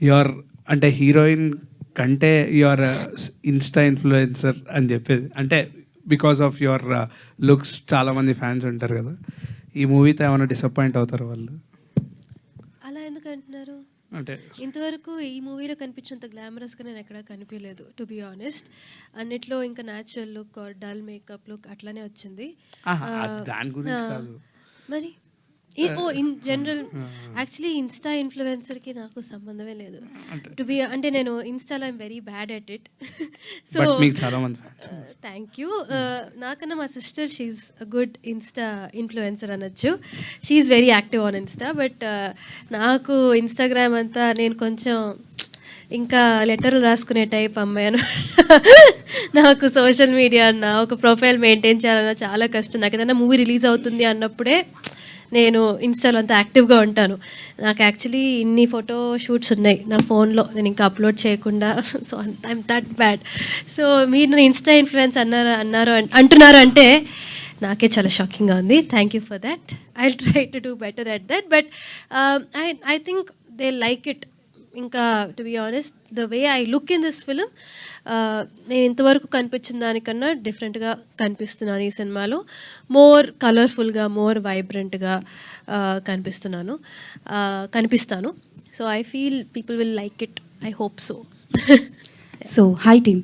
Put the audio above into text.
Your అంటే heroine కంటే your Insta influencer అని చెప్పేది, అంటే బికాస్ ఆఫ్ యువర్ లుక్స్ చాలామంది ఫ్యాన్స్ ఉంటారు కదా. ఈ మూవీతో ఏమైనా డిసప్పాయింట్ అవుతారు వాళ్ళు? అలా ఎందుకు అంటున్నారు? అంటే ఇంతవరకు ఈ మూవీలో కనిపించినంత గ్లామరస్గా నేను ఎక్కడా కనిపించలేదు, టు బి ఆనెస్ట్. అన్నిట్లో ఇంకా natural look or dull makeup look అట్లానే వచ్చింది. దాని గురించి కాదు మరి ఇన్ జనరల్ యాక్చువల్లీ ఇన్స్టా ఇన్ఫ్లుయెన్సర్కి నాకు సంబంధమే లేదు. టు బి అంటే నేను ఇన్స్టాలో I'm very bad at it. So చాలా మంది థ్యాంక్ యూ. నాకన్నా మా sister she's a good insta influencer అనొచ్చు. She's very active on insta. But నాకు ఇన్స్టాగ్రామ్ అంతా నేను కొంచెం ఇంకా లెటర్లు రాసుకునే టైప్ అమ్మాయి. నాకు సోషల్ మీడియా అన్న ఒక ప్రొఫైల్ మెయింటైన్ చేయాలన్నా చాలా కష్టం. నాకు ఏదైనా మూవీ రిలీజ్ అవుతుంది అన్నప్పుడే నేను ఇన్స్టాలో అంతా యాక్టివ్గా ఉంటాను. నాకు యాక్చువల్లీ ఇన్ని ఫోటో షూట్స్ ఉన్నాయి నా ఫోన్లో, నేను ఇంకా అప్లోడ్ చేయకుండా. So I'm that bad. So మీరు నన్ను ఇన్స్టా ఇన్ఫ్లుయెన్స్ అంటున్నారు అంటే నాకే చాలా షాకింగ్గా ఉంది. Thank you for that. I will try to do better at that. But I think they like it. ఇంకా to be honest the way I look in this film, నేను ఇంతవరకు కనిపించిన దానికన్నా డిఫరెంట్గా కనిపిస్తున్నాను ఈ సినిమాలో. మోర్ కలర్ఫుల్గా, మోర్ వైబ్రెంట్గా కనిపిస్తాను. So I feel people will like it. I hope so. So, hi team.